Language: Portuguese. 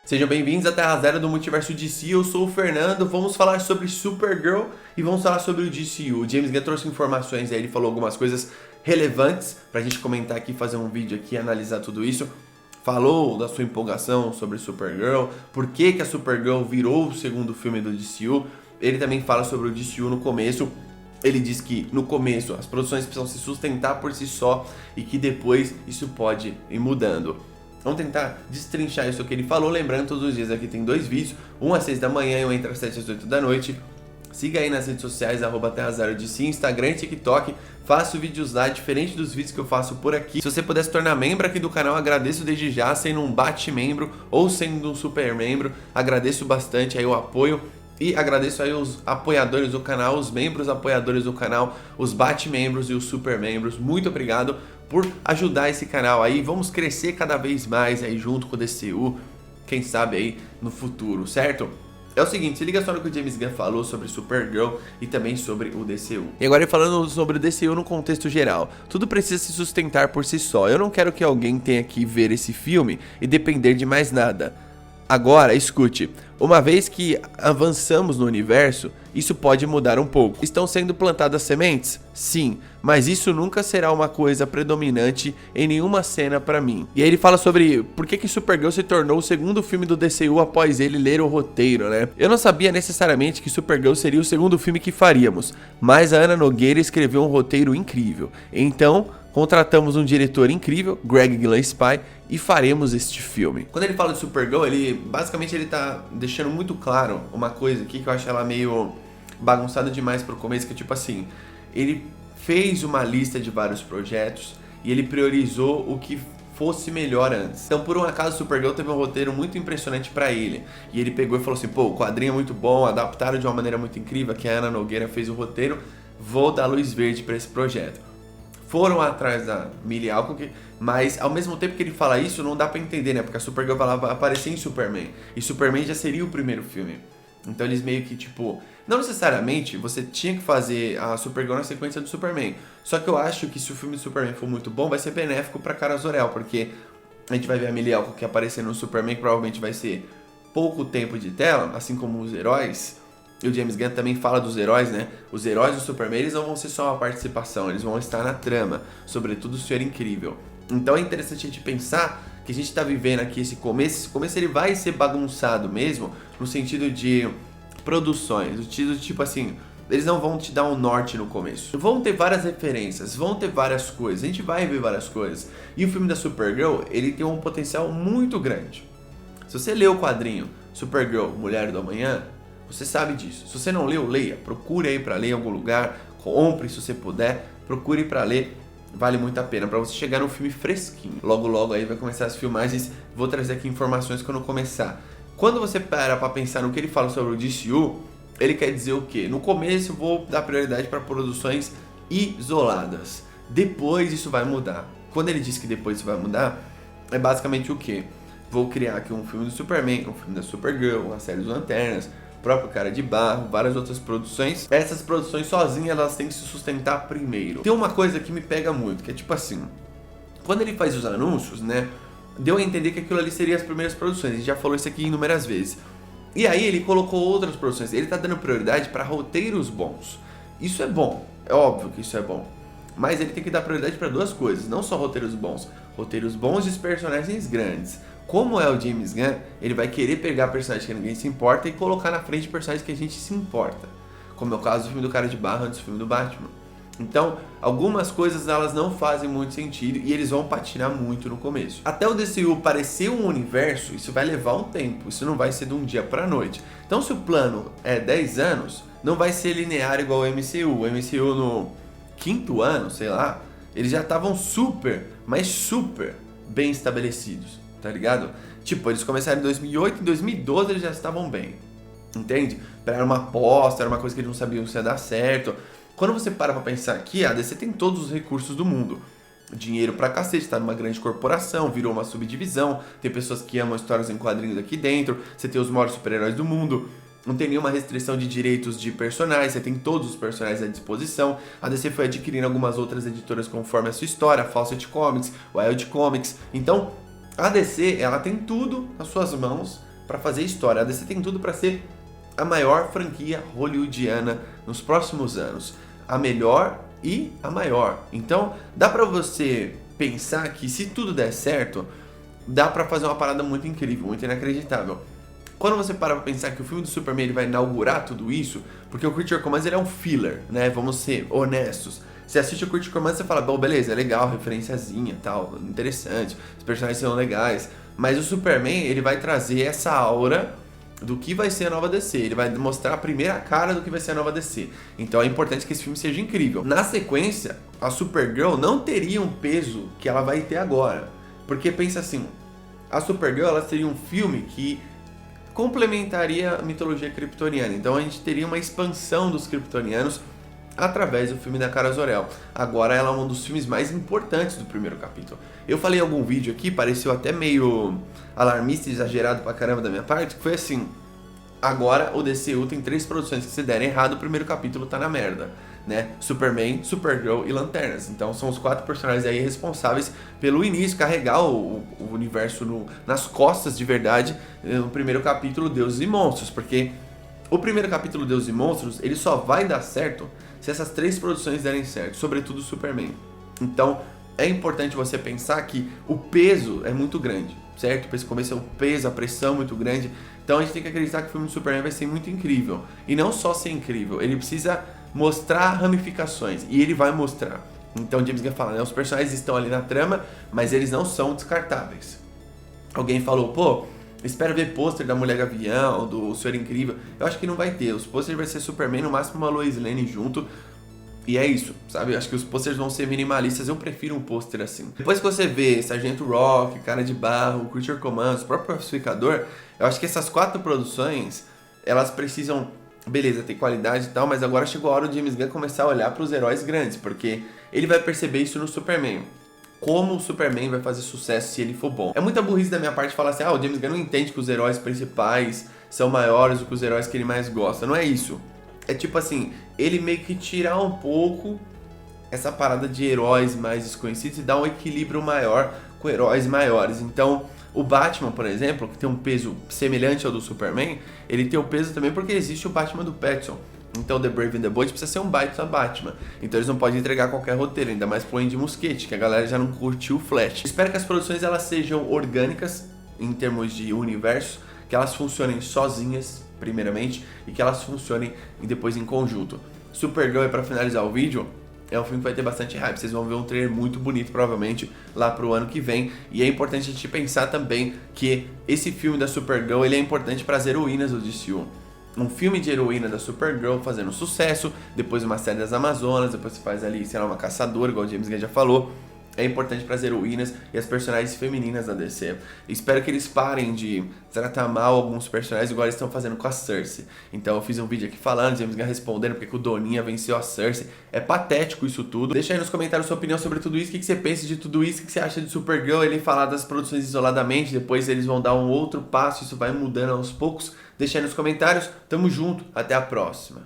Sejam bem-vindos à Terra Zero do Multiverso DC, eu sou o Fernando, vamos falar sobre Supergirl e vamos falar sobre o DCU. O James Gunn trouxe informações aí, ele falou algumas coisas relevantes pra gente comentar aqui, fazer um vídeo aqui, analisar tudo isso. Falou da sua empolgação sobre Supergirl, por que a Supergirl virou o segundo filme do DCU. Ele também fala sobre o DCU no começo. Ele diz que no começo as produções precisam se sustentar por si só e que depois isso pode ir mudando. Vamos tentar destrinchar isso que ele falou, lembrando todos os dias aqui tem dois vídeos, um às 6 da manhã e um entre as 7 e as 8 da noite. Siga aí nas redes sociais, @TerraZeroDC, Instagram e TikTok. Faço vídeos lá, diferente dos vídeos que eu faço por aqui. Se você puder se tornar membro aqui do canal, agradeço desde já, sendo um bate-membro ou sendo um super membro. Agradeço bastante aí o apoio. E agradeço aí os apoiadores do canal, os membros apoiadores do canal, os bate-membros e os super membros. Muito obrigado por ajudar esse canal aí. Vamos crescer cada vez mais aí junto com o DCU, quem sabe aí no futuro, certo? É o seguinte, se liga só no que o James Gunn falou sobre Supergirl e também sobre o DCU. E agora falando sobre o DCU no contexto geral, tudo precisa se sustentar por si só. Eu não quero que alguém tenha que ver esse filme e depender de mais nada. Agora, escute, uma vez que avançamos no universo, isso pode mudar um pouco. Estão sendo plantadas sementes? Sim, mas isso nunca será uma coisa predominante em nenhuma cena pra mim. E aí ele fala sobre por que Supergirl se tornou o segundo filme do DCU após ele ler o roteiro, né? Eu não sabia necessariamente que Supergirl seria o segundo filme que faríamos, mas a Ana Nogueira escreveu um roteiro incrível. Então, contratamos um diretor incrível, Greg Gillespie, e faremos este filme. Quando ele fala de Supergirl, ele tá deixando muito claro uma coisa aqui que eu acho ela meio bagunçada demais pro começo, que é tipo assim, ele fez uma lista de vários projetos e ele priorizou o que fosse melhor antes. Então, por um acaso, Supergirl teve um roteiro muito impressionante pra ele. E ele pegou e falou assim, pô, o quadrinho é muito bom, adaptaram de uma maneira muito incrível, que a Ana Nogueira fez o roteiro, vou dar luz verde pra esse projeto. Foram atrás da Millie Alcock, mas ao mesmo tempo que ele fala isso, não dá pra entender, né? Porque a Supergirl vai aparecer em Superman, e Superman já seria o primeiro filme. Então eles meio que, tipo, não necessariamente você tinha que fazer a Supergirl na sequência do Superman. Só que eu acho que se o filme do Superman for muito bom, vai ser benéfico pra Kara Zor-El, porque a gente vai ver a Millie Alcock aparecendo no Superman, que provavelmente vai ser pouco tempo de tela, assim como os heróis. E o James Gunn também fala dos heróis, né? Os heróis do Superman, eles não vão ser só uma participação, eles vão estar na trama, sobretudo o Senhor Incrível. Então é interessante a gente pensar que a gente tá vivendo aqui esse começo ele vai ser bagunçado mesmo, no sentido de produções, no sentido de tipo assim, eles não vão te dar um norte no começo. Vão ter várias referências, vão ter várias coisas, a gente vai ver várias coisas. E o filme da Supergirl, ele tem um potencial muito grande. Se você lê o quadrinho Supergirl, Mulher do Amanhã, você sabe disso. Se você não leu, leia. Procure aí pra ler em algum lugar. Compre se você puder. Procure pra ler. Vale muito a pena. Pra você chegar num filme fresquinho. Logo, logo aí vai começar as filmagens. Vou trazer aqui informações quando começar. Quando você para pra pensar no que ele fala sobre o DCU, ele quer dizer o quê? No começo eu vou dar prioridade pra produções isoladas. Depois isso vai mudar. Quando ele diz que depois isso vai mudar, é basicamente o quê? Vou criar aqui um filme do Superman, um filme da Supergirl, uma série dos Lanternas, próprio Cara de Barro, várias outras produções. Essas produções sozinhas, elas têm que se sustentar primeiro. Tem uma coisa que me pega muito, que é tipo assim, quando ele faz os anúncios, né, deu a entender que aquilo ali seria as primeiras produções. A gente já falou isso aqui inúmeras vezes. E aí ele colocou outras produções. Ele tá dando prioridade para roteiros bons. Isso é bom, é óbvio que isso é bom. Mas ele tem que dar prioridade para duas coisas, não só roteiros bons de personagens grandes. Como é o James Gunn, ele vai querer pegar personagens que ninguém se importa e colocar na frente personagens que a gente se importa. Como é o caso do filme do Cara de Barro antes do filme do Batman. Então, algumas coisas elas não fazem muito sentido e eles vão patinar muito no começo. Até o DCU parecer um universo, isso vai levar um tempo, isso não vai ser de um dia pra noite. Então, se o plano é 10 anos, não vai ser linear igual o MCU. O MCU no 5º ano, sei lá, eles já estavam super bem estabelecidos. Tá ligado? Tipo, eles começaram em 2008, em 2012 eles já estavam bem. Entende? Era uma aposta, era uma coisa que eles não sabiam se ia dar certo. Quando você para pra pensar aqui, a DC tem todos os recursos do mundo. Dinheiro pra cacete, tá numa grande corporação, virou uma subdivisão, tem pessoas que amam histórias em quadrinhos aqui dentro, você tem os maiores super-heróis do mundo, não tem nenhuma restrição de direitos de personagens, você tem todos os personagens à disposição. A DC foi adquirindo algumas outras editoras conforme a sua história, a Fawcett Comics, Wild Comics. Então, a DC, ela tem tudo nas suas mãos para fazer história. A DC tem tudo para ser a maior franquia hollywoodiana nos próximos anos. A melhor e a maior. Então, dá pra você pensar que se tudo der certo, dá pra fazer uma parada muito incrível, muito inacreditável. Quando você para pra pensar que o filme do Superman ele vai inaugurar tudo isso, porque o Creature Commands ele é um filler, né? Vamos ser honestos. Você assiste o Creature Commands e você fala, bom, beleza, é legal, referenciazinha e tal, interessante, os personagens são legais. Mas o Superman, ele vai trazer essa aura do que vai ser a nova DC, ele vai mostrar a primeira cara do que vai ser a nova DC. Então é importante que esse filme seja incrível. Na sequência, a Supergirl não teria um peso que ela vai ter agora. Porque pensa assim, a Supergirl ela seria um filme que complementaria a mitologia kryptoniana. Então a gente teria uma expansão dos kryptonianos através do filme da Kara Zor-El. Agora ela é um dos filmes mais importantes do primeiro capítulo. Eu falei em algum vídeo aqui, pareceu até meio alarmista e exagerado pra caramba da minha parte, que foi assim, agora o DCU tem 3 produções que se derem errado, o primeiro capítulo tá na merda, né? Superman, Supergirl e Lanternas. Então são os 4 personagens aí responsáveis pelo início, carregar o universo nas costas de verdade, no primeiro capítulo Deuses e Monstros, porque o primeiro capítulo Deuses e Monstros, ele só vai dar certo se essas 3 produções derem certo, sobretudo o Superman. Então, é importante você pensar que o peso é muito grande, certo? Para esse começo é o peso, a pressão muito grande. Então a gente tem que acreditar que o filme do Superman vai ser muito incrível. E não só ser incrível, ele precisa mostrar ramificações. E ele vai mostrar. Então James Gunn fala, né? Os personagens estão ali na trama, mas eles não são descartáveis. Alguém falou, pô, espera ver pôster da Mulher Gavião, do Senhor Incrível. Eu acho que não vai ter. Os pôsteres vai ser Superman, no máximo uma Lois Lane junto. E é isso, sabe? Eu acho que os pôsteres vão ser minimalistas. Eu prefiro um pôster assim. Depois que você vê Sargento Rock, Cara de Barro, Creature Commands, o próprio Pacificador, eu acho que essas 4 produções, elas precisam, beleza, ter qualidade e tal, mas agora chegou a hora do James Gunn começar a olhar para os heróis grandes, porque ele vai perceber isso no Superman. Como o Superman vai fazer sucesso se ele for bom. É muita burrice da minha parte falar assim, o James Gunn não entende que os heróis principais são maiores do que os heróis que ele mais gosta. Não é isso. É tipo assim, ele meio que tirar um pouco essa parada de heróis mais desconhecidos e dar um equilíbrio maior com heróis maiores. Então, o Batman, por exemplo, que tem um peso semelhante ao do Superman, ele tem o peso também porque existe o Batman do Pattinson. Então, The Brave and the Bold precisa ser um baita Batman. Então, eles não podem entregar qualquer roteiro, ainda mais pro Andy Muschietti, que a galera já não curtiu o Flash. Espero que as produções elas sejam orgânicas em termos de universo, que elas funcionem sozinhas, primeiramente, e que elas funcionem depois em conjunto. Supergirl, para finalizar o vídeo, é um filme que vai ter bastante hype. Vocês vão ver um trailer muito bonito, provavelmente, lá pro ano que vem. E é importante a gente pensar também que esse filme da Supergirl, ele é importante para as heroínas do DCU. Um filme de heroína da Supergirl fazendo sucesso, depois uma série das Amazonas, depois você faz ali, sei lá, uma caçadora, igual o James Gunn já falou. É importante para as heroínas e as personagens femininas da DC. Espero que eles parem de tratar mal alguns personagens igual eles estão fazendo com a Cersei. Então eu fiz um vídeo aqui falando, James Gunn respondendo porque o Doninha venceu a Cersei. É patético isso tudo. Deixa aí nos comentários sua opinião sobre tudo isso, o que você pensa de tudo isso, o que você acha de Supergirl, ele falar das produções isoladamente, depois eles vão dar um outro passo, isso vai mudando aos poucos. Deixa aí nos comentários, tamo junto, até a próxima.